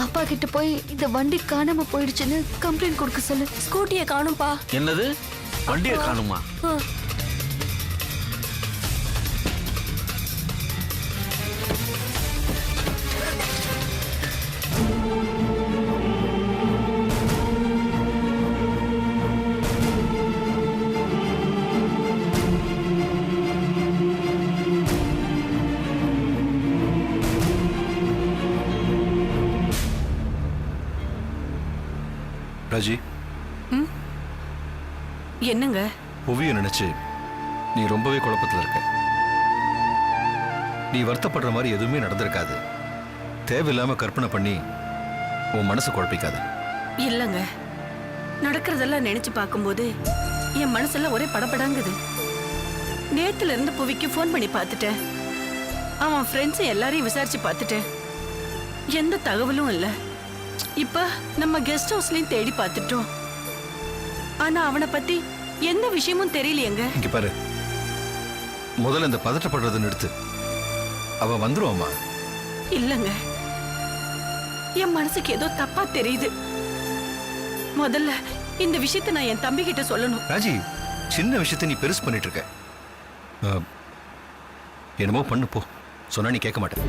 அப்பா கிட்ட போய் இந்த வண்டி காணாம போயிடுச்சுன்னு கம்ப்ளைண்ட் கொடுக்க சொல்லு. ஸ்கூட்டியை காணும்பா. என்னது, வண்டியை காணுமா? ராஜி, என்னங்க? புவியை நினைச்சு நீ ரொம்பவே குழப்பத்தில் இருக்க. நீ வருத்தப்படுற மாதிரி எதுவுமே நடந்திருக்காது. தேவையில்லாம கற்பனை பண்ணி உன் மனசை குழப்பிக்காத. இல்லங்க, நடக்கிறதெல்லாம் நினைச்சு பார்க்கும்போது என் மனசெல்லாம் ஒரே படபடாங்குது. நேத்துல இருந்து புவிக்கு ஃபோன் பண்ணி பார்த்துட்டேன். அவன் ஃப்ரெண்ட்ஸ் எல்லாரையும் விசாரிச்சு பார்த்துட்டேன். எந்த தகவலும் இல்லை. இப்ப நம்ம கெஸ்ட் ஹவுஸ்லயும் தேடி பார்த்துட்டோம். ஆனா அவனை பத்தி எந்த விஷயமும் தெரியலையேங்க. இங்க பாரு, முதல்ல இந்த பதட்டப்படுறதை நிறுத்து. அவன் வந்துருவாமா? இல்லங்க, என் மனசுக்கு ஏதோ தப்பா தெரியுது. முதல்ல இந்த விஷயத்தை நான் என் தம்பி கிட்ட சொல்லணும். ராஜி, சின்ன விஷயத்தை நீ பெருசு பண்ணிட்டு இருக்க. என்னமோ பண்ணு போ. சொன்னா நீ கேட்க மாட்டேன்.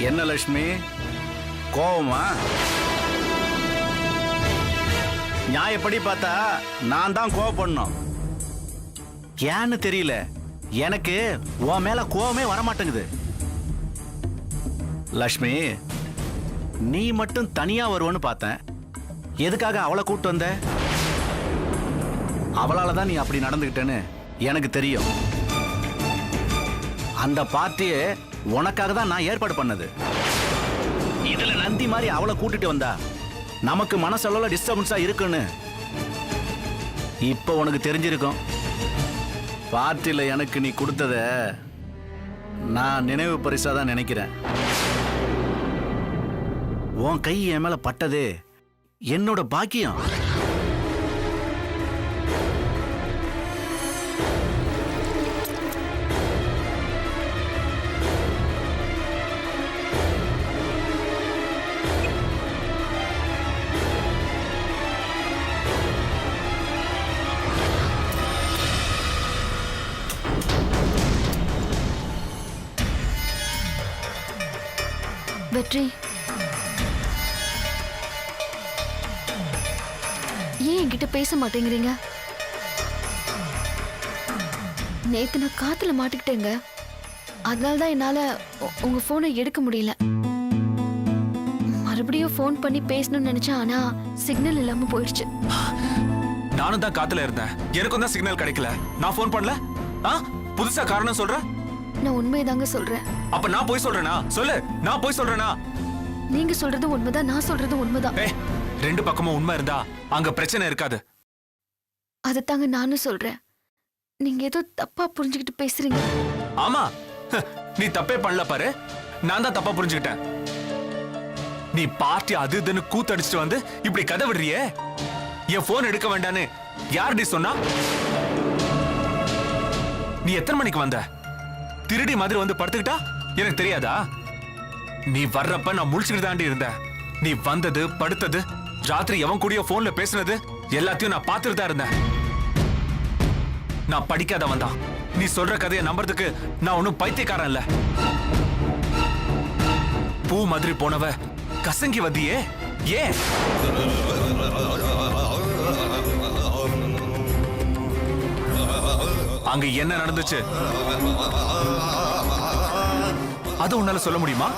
என்ன லட்சுமி, கோவமா? நியாயப்படி பார்த்தா நான் தான் கோவப்படணும். ஏன்னு தெரியல, எனக்கு உன் மேல கோவமே வரமாட்டேங்குது. லட்சுமி, நீ மட்டும் தனியா வருவன்னு பார்த்தேன். எதுக்காக அவளை கூப்பிட்டு வந்த? அவளால தான் நீ அப்படி நடந்துக்கிட்டேன்னு எனக்கு தெரியும். அந்த பார்ட்டியை உனக்காக தான் நான் ஏற்பாடு பண்ணது. இதுல நந்தி மாதிரி அவளை கூட்டிட்டு வந்தா நமக்கு மனசளவுல டிஸ்டர்பன்ஸா இருக்குன்னு இப்ப உனக்கு தெரிஞ்சிருக்கும். பார்ட்டில எனக்கு நீ கொடுத்தத நான் நினைவு பரிசா தான் நினைக்கிறேன். உன் கை என் மேல பட்டது என்னோட பாக்கியம். வெற்றி, ஏன் என்கிட்ட பேச மாட்டேங்கிறீங்க? நேத்து நான் காத்துல மாட்டிக்கிட்டேங்க. அதனாலதான் என்னால உங்க போனை எடுக்க முடியல. மறுபடியும் போன் பண்ணி பேசணும்னு நினைச்சேன், ஆனா சிக்னல் இல்லாம போயிடுச்சு. நானும் தான் காத்துல இருந்தேன், எனக்கும் தான் சிக்னல் கிடைக்கல. நான் ஃபோன் பண்ணல. புதுசா காரணம் சொல்ற? நான் உண்மைதாங்க சொல்றேன். அப்ப நான் போய் சொல்றேனா? சொல்லு, நான் போய் சொல்றேனா? நீங்க சொல்றது உண்மைதான், நான் சொல்றது உண்மைதான். ரெண்டு பக்கமும் உண்மை இருந்தா அங்க பிரச்சனை இருக்காது. அதத்தாங்க நானும் சொல்றேன். நீங்க ஏதோ தப்பா புரிஞ்சுக்கிட்டு பேசுறீங்க. ஆமா, நீ தப்பே பண்ணல பாரு, நான் தான் தப்பா புரிஞ்சுக்கிட்டேன். நீ பார்ட்டி அது இதுன்னு கூத்தடிச்சிட்டு வந்து இப்படி கதை விடுறியே. என் போன் எடுக்க வேண்டான்னு யார்டி சொன்னா? நீ எத்தனை மணிக்கு வந்த? திருடி மாதிரி வந்து படுத்துக்கிட்டா எனக்கு தெரியாதா? நீ வர்றப்ப நான் முழிச்சுக்கிட்டு தாண்டி இருந்தேன். நீ வந்தது, படுத்தது, ராத்திரி எவன் கூடயோ போன்ல பேசுனது எல்லாத்தையும் நான் பார்த்துட்டு தான் இருந்தேன். நான் படிக்காதவன் தான். நீ சொல்ற கதையை நம்புறதுக்கு நான் ஒன்னும் பைத்தியக்காரன் இல்ல. பூ மாதிரி போனவ கசங்கி வந்தியே, ஏன்? அங்க என்ன நடந்துச்சு அது உன்னால சொல்ல முடியுமா?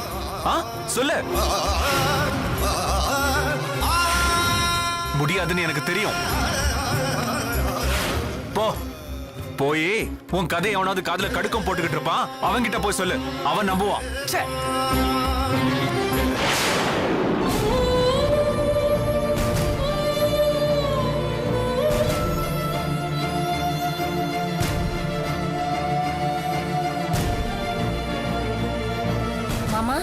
சொல்லு. முடியாதுன்னு எனக்கு தெரியும். போ, போய் உன் கதையை அவனாவது காதுல கடுக்கம் போட்டுக்கிட்டு இருப்பான், அவன்கிட்ட போய் சொல்லு, அவன் நம்புவான். ச்சே. மாமா,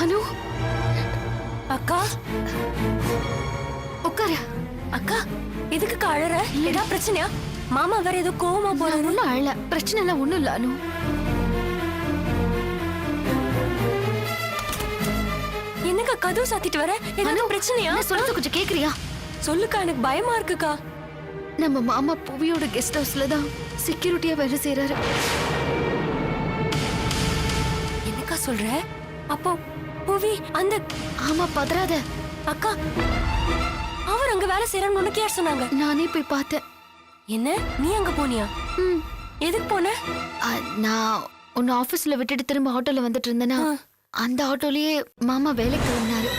அனு, அக்கா, உட்காரு. அக்கா, எதுக்கு அழற? ஏதா பிரச்சனையா? மாமா வேற ஏதோ கோவமா போறாரு. ஒன்னும் அழல, பிரச்சனை எல்லாம் ஒண்ணும் இல்ல அனு. என்னக்கா கதவு சாத்திட்டு வர? ஏதாவது பிரச்சனையா? நான் சொல்றது கொஞ்சம் கேக்குறியா? சொல்லுக்கா, எனக்கு பயமா இருக்குக்கா. நம்ம மாமா புவியோட கெஸ்ட் ஹவுஸ்ல தான் செக்யூரிட்டியா வேலை செய்யறாரு. என்னக்கா சொல்ற? அப்போ புவி அந்த... ஆமா, பதறாத. அக்கா, அவர் அங்க வேலை செய்யறான்னு உனக்கு யார் சொன்னாங்க? நானே போய் பார்த்தேன். என்ன, நீ அங்க போனியா? ம். எதுக்கு போன? நான் உன்னை ஆபீஸ்ல விட்டுட்டு திரும்ப ஆட்டோல வந்துட்டு இருந்தேன்னா அந்த ஆட்டோலயே மாமா வேலைக்கு வந்தாரு.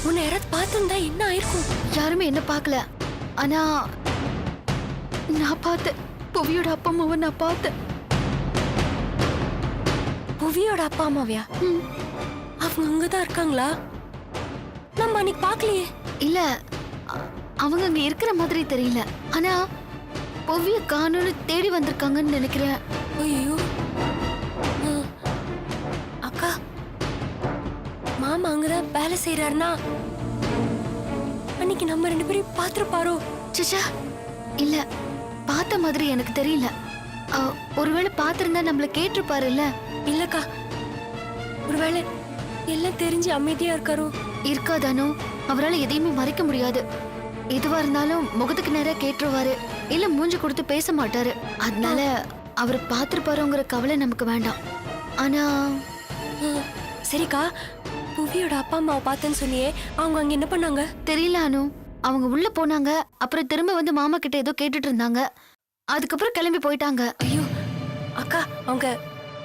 உன்னை யாராவது பார்த்திருந்தா என்ன ஆயிருக்கும்? யாருமே என்ன பார்க்கல. ஆனா நான் பார்த்தேன். புவியோட அப்பா அம்மாவை நான் பார்த்தேன். புவியோட அப்பா அம்மாவியா? அவங்க அங்கதான் இருக்காங்களா? நம்ம அன்னைக்கு பார்க்கலையே. இல்ல, அவங்க அங்க இருக்கிற மாதிரி தெரியல. ஆனா புவிய காணோன்னு தேடி வந்திருக்காங்கன்னு நினைக்கிறேன். ஐயோ, அக்கா, மாமா அங்கதான் வேலை செய்யறாருன்னா அன்னைக்கு நம்ம ரெண்டு பேரும் பாத்துருப்பாரோ? சச்சா, இல்ல, பார்த்த மாதிரி எனக்கு தெரியல. ஒருவேளை பார்த்திருந்தா நம்மள கேட்டிருப்பாரு இல்ல? இல்லக்கா, ஒருவேளை எல்லாம் தெரிஞ்சு அமைதியா இருக்காரோ? இருக்காதானோ? அவரால் எதையுமே மறைக்க முடியாது. எதுவா இருந்தாலும் முகத்துக்கு நேரா கேட்டுருவாரு, இல்ல மூஞ்சி கொடுத்து பேச மாட்டாரு. அதனால அவர் பார்த்திருப்பாருங்கிற கவலை நமக்கு வேண்டாம். ஆனா சரிக்கா, புவியோட அப்பா அம்மாவை பார்த்தேன்னு சொல்லியே அவங்க அங்க என்ன பண்ணாங்க? தெரியல அனு. அவங்க உள்ள போனாங்க, அப்புறம் திரும்ப வந்து மாமா கிட்ட ஏதோ கேட்டுட்டு இருந்தாங்க. அதுக்கப்புறம் கிளம்பி போயிட்டாங்க. ஐயோ அக்கா, அவங்க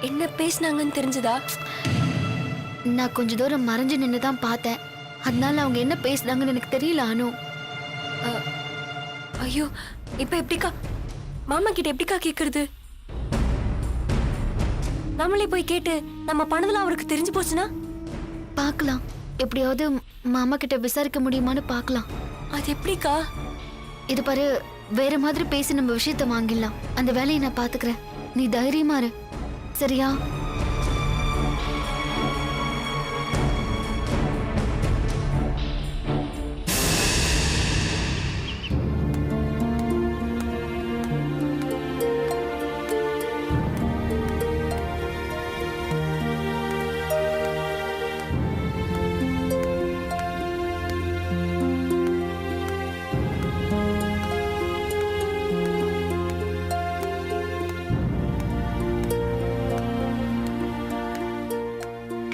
என்ன பேசினாங்கன்னு தெரிஞ்சதா? நான் கொஞ்ச தூரம் மறைஞ்சு நின்று தான் பார்த்தேன். அதனால அவங்க என்ன பேசுனாங்கன்னு எனக்கு தெரியல அனு. ஐயோ இப்ப எப்படிக்கா மாமா கிட்ட எப்படிக்கா கேக்குறது? நம்மளே போய் கேட்டு நம்ம பண்ணதெல்லாம் அவருக்கு தெரிஞ்சு போச்சுன்னா? பார்க்கலாம், எப்படியாவது மாமா கிட்ட விசாரிக்க முடியுமான்னு பார்க்கலாம். அது எப்படிக்கா? இது பாரு, வேற மாதிரி பேசி நம்ம விஷயத்தை வாங்கிடலாம். அந்த வேலையை நான் பாத்துக்கிறேன், நீ தைரியமா இரு, சரியா?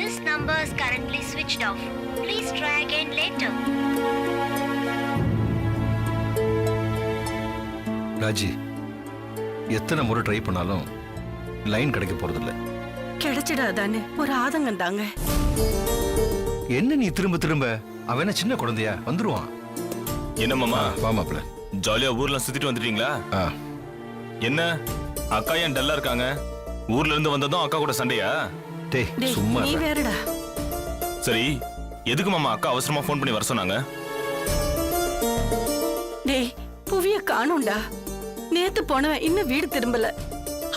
This number is currently switched off. Please try again later. Raji, எத்தனை முறை ட்ரை பண்ணாலும் லைன் கிடைக்க போறதில்ல. கிடைச்சிடாதான்னு ஒரு ஆதங்கம் தாங்க. என்ன நீ திரும்ப திரும்ப? அவன் என்ன சின்ன குழந்தையா? வந்துருவான். என்ன மாமா, வா மாப்ள. ஜாலியா ஊர்ல சுத்திட்டு வந்துட்டீங்களா? ஆ, என்ன அக்கா ஏன் டல்லா இருக்காங்க? ஊர்ல இருந்து வந்ததும் அக்கா கூட சண்டையா? டேய் டேய், சும்மா நீ இருடா. வேறடா. சரி, எதுக்கு மாமா அக்கா அவசரமா ஃபோன் பண்ணி வர சொன்னாங்க? டேய், புவிய காணோம்டா. நேத்து போனவன் இன்னும் வீடு திரும்பல.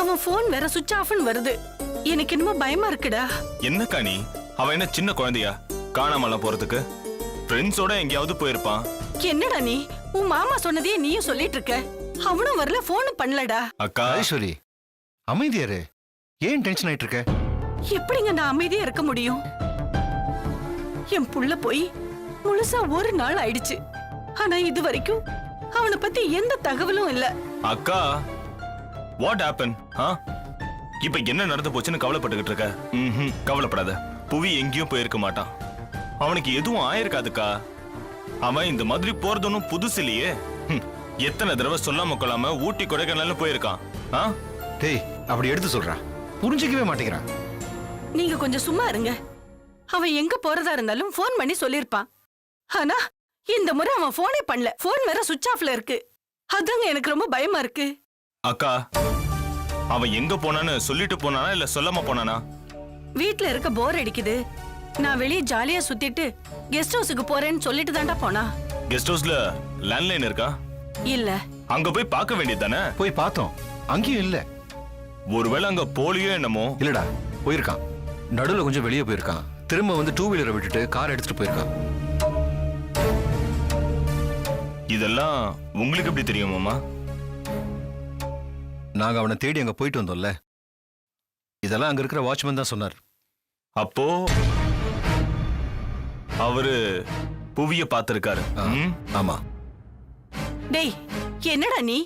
அவன் போன் வேற சுவிட்ச் ஆஃப்னு வருது. எனக்கு என்னமோ பயமா இருக்குடா. என்னக்கா நீ? அவன் என்ன சின்ன குழந்தையா காணாமலாம் போறதுக்கு? ஃப்ரெண்ட்ஸோட எங்கேயாவது போயிருப்பான். என்னடா நீ உன் மாமா சொன்னதையே நீயும் சொல்லிட்டு இருக்க. அவனும் வரல, போனும் பண்ணலடா. அக்கா ஐஸ்வரி, அமைதியாரு. ஏன் டென்ஷன் ஆயிட்டு இருக்க? எப்படிங்க நான் அமைதியா இருக்க முடியும்? என் புள்ள போய் முழுசா ஒரு நாள் ஆயிடுச்சு. ஆனா இது வரைக்கும் அவனை பத்தி எந்த தகவலும் இல்ல. அக்கா, வாட் ஹேப்பன்? இப்ப என்ன நடந்து போச்சுன்னு கவலைப்பட்டுக்கிட்டு இருக்க? கவலைப்படாத, புவி எங்கேயும் போயிருக்க மாட்டான். அவனுக்கு எதுவும் ஆயிருக்காதுக்கா. அவன் இந்த மாதிரி போறதும் புதுசு இல்லையே. எத்தனை தடவை சொல்லாம கொள்ளாம ஊட்டி கொடைக்கானல் போயிருக்கான். டேய், அப்படி எடுத்து சொல்றா, புரிஞ்சிக்கவே மாட்டேங்கிறான். நீங்க கொஞ்சம் சும்மா இருங்க. அவன் எங்க போறதா இருந்தாலும் போன் பண்ணி சொல்லிருப்பான். ஆனா இந்த முறை அவன் போனே பண்ணல. போன் வேற சுவிட்ச் ஆஃப்ல இருக்கு. அதாங்க எனக்கு ரொம்ப பயமா இருக்கு. அக்கா, அவன் எங்க போனான்னு சொல்லிட்டு போனானா இல்ல சொல்லாம போனானா? வீட்ல இருக்க போர் அடிக்குது, நான் வெளியே ஜாலியா சுத்திட்டு கெஸ்ட் ஹவுஸுக்கு போறேன்னு சொல்லிட்டு தான்டா போனா. கெஸ்ட் ஹவுஸ்ல லேண்ட்லைன் இருக்கா? இல்ல. அங்க போய் பார்க்க வேண்டியது தானே? போய் பார்த்தோம், அங்கேயும் இல்ல. ஒருவேளை அங்க போலியோ என்னமோ. இல்லடா, போயிருக்கான். நடுவுல கொஞ்சம் வெளியே போயிருக்கான். திரும்ப வந்து டூ வீலரை விட்டுட்டு கார் எடுத்துட்டு போயிருக்கான். இதெல்லாம் உங்களுக்கு எப்படி தெரியும் மாமா? நாங்க அவனை தேடி அங்க போயிட்டு வந்தோம்ல, இதெல்லாம் அங்க இருக்கிற வாட்ச்மேன் தான் சொன்னார். அப்போ அவரு புவிய பார்த்திருக்காரு. ஆமா. டேய், என்னடா நீ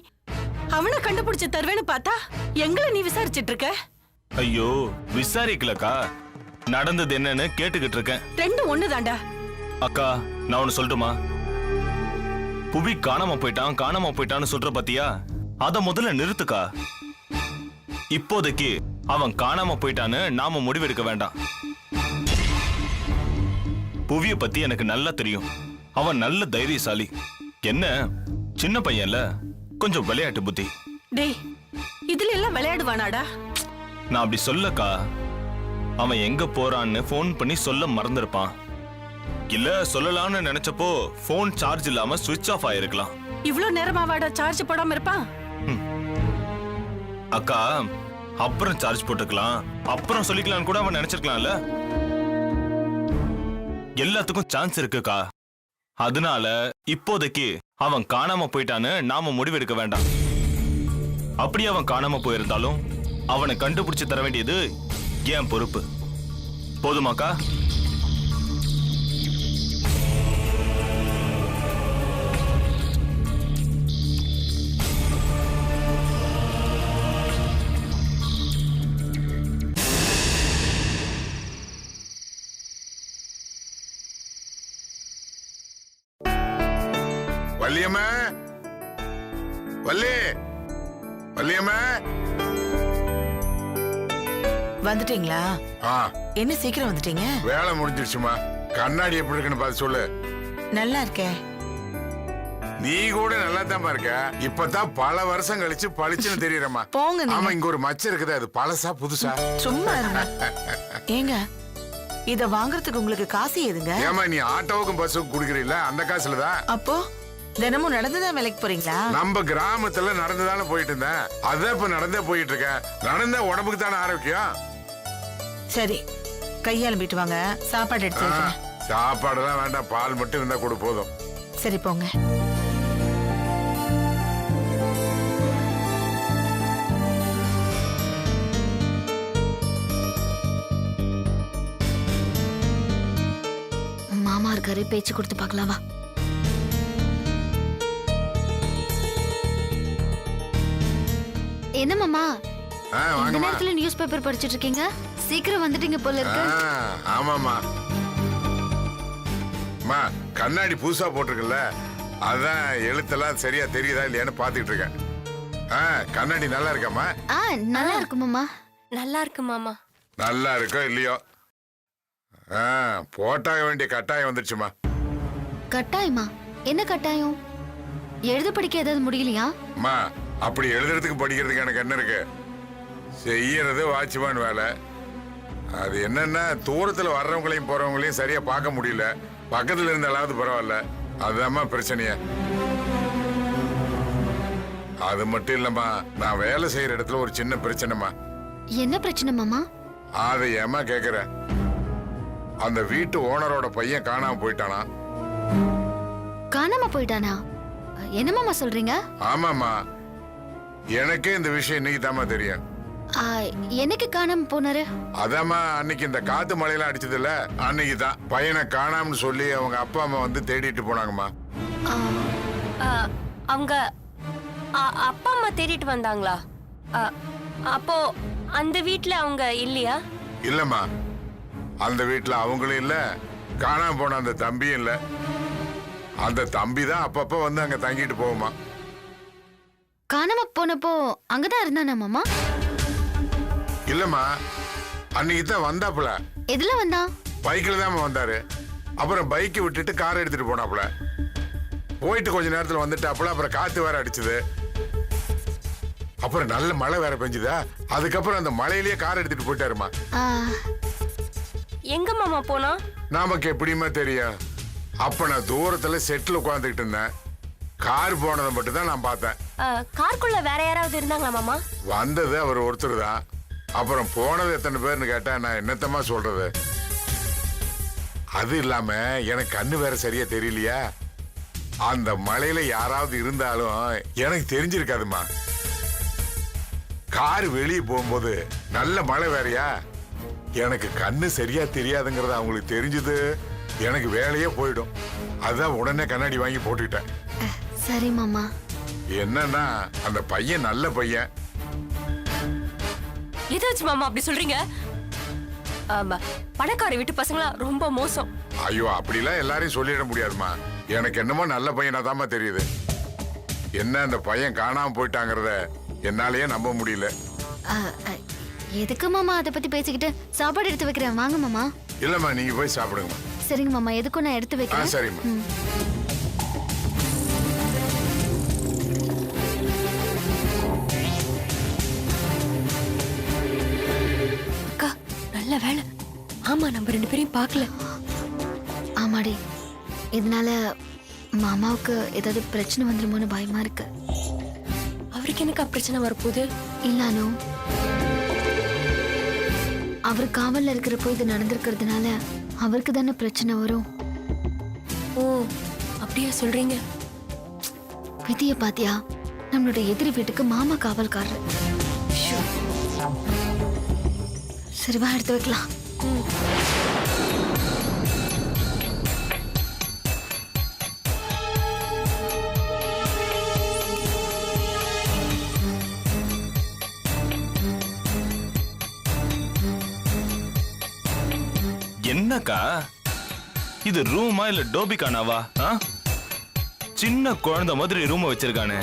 அவனை கண்டுபிடிச்சு தருவேன்னு பார்த்தா எங்களை நீ விசாரிச்சிட்டு இருக்க. ஐயோ, விசாரிக்கலக்கா, நடந்தது என்னன்னு கேட்டுக்கிட்டு இருக்கேன். ரெண்டும் ஒண்ணுதான்டா. அக்கா, நான் ஒன்னு சொல்லட்டுமா? புவி காணாம போயிட்டான்னு சொல்ற பாத்தியா? அத முதல்ல நிறுத்துக்கா. இப்போதைக்கு அவன் காணாம போயிட்டான்னு நாம முடிவெடுக்க வேண்டாம். புவிய பத்தி எனக்கு நல்லா தெரியும். அவன் நல்ல தைரியசாலி. என்ன சின்ன பையன்ல, கொஞ்சம் விளையாட்டு புத்தி. டேய், இதுல எல்லாம் விளையாடுவானாடா? நான் அப்படி சொல்லக்கா. அவன் எங்க போறான்னு போன் பண்ணி சொல்ல மறந்திருப்பான். இல்ல சொல்லலாம்னு நினைச்சப்போ போன் சார்ஜ் இல்லாம சுவிட்ச் ஆஃப் ஆயிருக்கலாம். இவ்ளோ நேரமாவாடா சார்ஜ் போடாம இருப்பான்? அக்கா, அப்புறம் சார்ஜ் போட்டுக்கலாம், அப்புறம் சொல்லிக்கலாம்னு கூட அவன் நினைச்சிருக்கலாம்ல. எல்லாத்துக்கும் சான்ஸ் இருக்குக்கா. அதனால இப்போதைக்கு அவன் காணாம போயிட்டான்னு நாம முடிவெடுக்க வேண்டாம். அப்படி அவன் காணாம போயிருந்தாலும் அவனை கண்டுபிடிச்சு தர வேண்டியது என் பொறுப்பு. போதுமாக்கா? வள்ளியம்மா, வள்ளியம்மா, வந்துட்டீங்களா? என்ன சீக்கிரம் வந்துட்டீங்க? வேலை முடிஞ்சிருச்சுமா. கண்ணாடி எப்படி இருக்குன்னு பார்த்து சொல்லு. நல்லா இருக்கேன். நீ கூட நல்லா தான் இருக்க. இப்பதான் பல வருஷம் கழிச்சு பளிச்சுன்னு தெரியறமா. போங்க நீங்க. ஆமா, இங்க ஒரு மச்சம் இருக்குது. அது பழசா புதுசா? சும்மா இருங்க. ஏங்க, இத வாங்குறதுக்கு உங்களுக்கு காசு ஏதுங்க? ஏமா, நீ ஆட்டோவுக்கும் பஸ்ஸுக்கும் குடுக்கறீல்ல, அந்த காசுல தான். அப்போ தினமும் நடந்துதான் வேலைக்கு போறீங்களா? நம்ம கிராமத்துல நடந்துதானே போயிட்டு இருந்தேன். அதான் இப்ப நடந்தே போயிட்டு இருக்கேன். நடந்தா உடம்புக்கு தானே ஆரோக்கியம். சரி, கையாளும்பிட்டு வாங்க. சாப்பாடு எடுத்து வைக்கிறேன். சாப்பாடெல்லாம் வேண்டாம், பால் மட்டும் இருந்தா கூட போதும். சரி போங்க. மாமா இருக்காரு, பேச்சு கொடுத்து பார்க்கலாவா? என்ன மாமா இந்த வாங்கம்மா. நேரத்துல நியூஸ் பேப்பர் படிச்சிட்டு இருக்கீங்க? சீக்கிரம் வந்துட்டீங்க போல இருக்கு. ஆமாமா. அம்மா, கண்ணாடி புதுசா போட்டிருக்குல்ல, அதான் எழுத்தெல்லாம் சரியா தெரியுதா இல்லையான்னு பாத்துக்கிட்டு இருக்கேன். கண்ணாடி நல்லா இருக்காமா? நல்லா இருக்கு மாமா. நல்லா இருக்கு மாமா. நல்லா இருக்கோ இல்லையோ, போட்டாக வேண்டிய கட்டாயம் வந்துருச்சுமா. கட்டாயமா? என்ன கட்டாயம்? எழுத படிக்க ஏதாவது முடியலையா? அம்மா, அப்படி எழுதுறதுக்கு படிக்கிறதுக்கு எனக்கு என்ன இருக்கு? செய்யறது வாட்ச்மேன் வேலை. அது என்னன்னா, தூரத்துல வர்றவங்களையும் போறவங்களையும் சரியா பார்க்க முடியல. பக்கத்துல இருந்தாலாவது பரவாயில்ல. அதுதான்மா பிரச்சனைய. அது மட்டும் இல்லம்மா, நான் வேலை செய்யற இடத்துல ஒரு சின்ன பிரச்சனைமா. என்ன பிரச்சனை மாமா? அதை ஏமா கேக்குற? அந்த வீட்டு ஓனரோட பையன் காணாம போயிட்டானா. காணாம போயிட்டானா? என்ன மாமா சொல்றீங்க? ஆமாமா, எனக்கே இந்த விஷயம் இன்னைக்கு தாமா தெரியும். எனக்கு காணாம போனாரு? அதாம்மா, அன்னைக்கு இந்த காத்து மழையெல்லாம் அடிச்சது இல்ல, அன்னைக்கு தான் பையனை காணாமனு சொல்லி அவங்க அப்பா அம்மா வந்து தேடிட்டு போனாங்கம்மா. அவங்க அப்பா அம்மா தேடிட்டு வந்தாங்களா? அப்போ அந்த வீட்ல அவங்க இல்லையா? இல்லம்மா, அந்த வீட்டுல அவங்களும் இல்ல, காணாம போன அந்த தம்பியும் இல்ல. அந்த தம்பி தான் அப்பப்ப வந்து அங்க தங்கிட்டு போகுமா. காணாம போனப்போ அங்கதான் இருந்தானா மாமா? இல்லம்மா, அன்னைக்கு தான் வந்தாப்புல. எதுல வந்தா? பைக்ல தான் வந்தாரு. அப்புறம் பைக்கை விட்டுட்டு கார் எடுத்துட்டு போனாப்புல. போயிட்டு கொஞ்ச நேரத்துல வந்துட்டாப்புல. அப்புறம் காத்து வேற அடிச்சுது. அப்புறம் நல்ல மழை வேற பெஞ்சுதா. அதுக்கப்புறம் அந்த மழையிலேயே கார் எடுத்துட்டு போயிட்டாருமா. எங்க மாமா போனா? நமக்கு எப்படிமா தெரியும்? அப்ப நான் தூரத்துல செட்டில் உட்காந்துக்கிட்டு இருந்தேன். கார் போனதை மட்டும் தான் நான் பார்த்தேன். காருக்குள்ள வேற யாராவது இருந்தாங்களா மாமா? வந்தது அவர் ஒருத்தர் தான். அப்புறம் போனது எத்தனை பேர்னு கேட்டா நான் என்னத்தமா சொல்றது? அது இல்லாம எனக்கு கண்ணு வேற சரியா தெரியலையா. அந்த மலையில யாராவது இருந்தாலும் எனக்கு தெரிஞ்சிருக்காதுமா. கார் வெளியே போகும்போது நல்ல மழை வேறையா, எனக்கு கண்ணு சரியா தெரியாதுங்கிறது அவங்களுக்கு தெரிஞ்சது, எனக்கு வேலையே போயிடும். அதான் உடனே கண்ணாடி வாங்கி போட்டுக்கிட்டேன். சரி மாமா. என்னன்னா, அந்த பையன் நல்ல பையன். எதை வச்சு மாமா அப்படி சொல்றீங்க? பணக்கார வீட்டு பசங்களா ரொம்ப மோசம். ஐயோ, அப்படிலாம் எல்லாரையும் சொல்லிட முடியாதுமா. எனக்கு என்னமோ நல்ல பையனா தாமா தெரியுது. என்ன அந்த பையன் காணாம போயிட்டாங்கிறத என்னாலயே நம்ப முடியல. எதுக்கு மாமா அதை பத்தி பேசிக்கிட்டு? சாப்பாடு எடுத்து வைக்கிறேன், வாங்க மாமா. இல்லம்மா, நீங்க போய் சாப்பிடுங்கம்மா. சரிங்க மாமா, எதுக்கும் நான் எடுத்து வைக்கிறேன். சரிம்மா. அக்கா, நல்ல வேலை. ஆமா, நம்ம ரெண்டு பேரையும் பார்க்கல. ஆமாடி, இதனால மாமாவுக்கு ஏதாவது பிரச்சனை வந்துருமோன்னு பயமா இருக்கு. அவருக்கு என்னக்கா பிரச்சனை வரப்போகுது? இல்லானோ, அவர் காவல்ல இருக்கிறப்போ இது நடந்திருக்கிறதுனால அவருக்கு தானே பிரச்சனை வரும். ஓ, அப்படியா சொல்றீங்க? விதிய பாத்தியா? நம்மளோட எதிரி வீட்டுக்கு மாமா காவல்காரர். சரிவா, எடுத்து வைக்கலாம். என்னக்கா இது, ரூமா இல்ல டோபிகானாவா? சின்ன குழந்தை மாதிரி ரூம் வச்சிருக்கானே.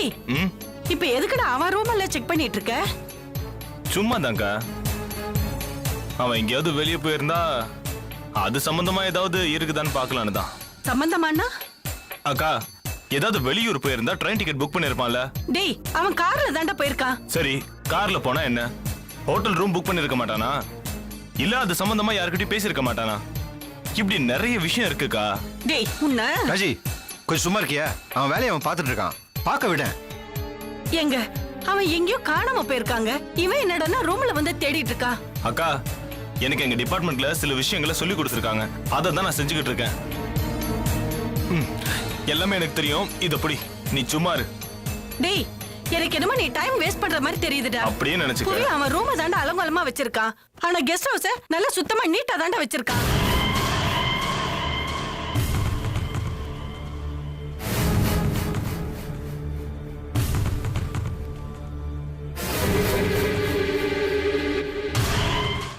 டேய் ம் இப்ப எதுக்குடா அவன் ரூம் எல்லாம் செக் பண்ணிட்டு இருக்க? சும்மா தான்க்கா. அவன் எங்கேயாவது வெளியே போயிருந்தா அது சம்பந்தமா ஏதாவது இருக்குதான்னு பார்க்கலான்னு தான். சம்பந்தமானா? அக்கா ஏதாவது வெளியூர் போயிருந்தா ட்ரெயின் டிக்கெட் புக் பண்ணிருப்பான்ல. டேய் அவன் கார்ல தாண்டா போயிருக்கான். சரி கார்ல போனா என்ன, ஹோட்டல் ரூம் புக் பண்ணிருக்க மாட்டானா? இல்ல அது சம்பந்தமா யார்கிட்டயும் பேசியிருக்க மாட்டானா? இப்படி நிறைய விஷயம் இருக்குக்கா. டேய் உன்ன ராஜி கொஞ்சம் சும்மா இருக்கியா? அவன் வேலையை அவன் பார்த்துட்டு இருக்கான், பார்க்க விட. எங்க அவன் எங்கேயோ காணாம போயிருக்காங்க. இவன் என்னடா ரூம்ல வந்து தேடிட்டு இருக்கான். அக்கா எனக்கு எங்க டிபார்ட்மெண்ட்ல சில விஷயங்களை சொல்லி கொடுத்துருக்காங்க, அதை தான் நான் செஞ்சுக்கிட்டு இருக்கேன். எல்லாமே எனக்கு தெரியும். இத புடி, நீ சும்மா இரு. டேய் எனக்கு என்னமோ நீ டைம் வேஸ்ட் பண்ற மாதிரி தெரியுதுடா. அப்படியே நினைச்சுக்க. புவி அவன் ரூம தாண்டா அலங்கோலமா வச்சிருக்கான். ஆனா கெஸ்ட் ஹவுஸ நல்லா சுத்தமா நீட்டா தாண்டா வச்சிருக்கான்.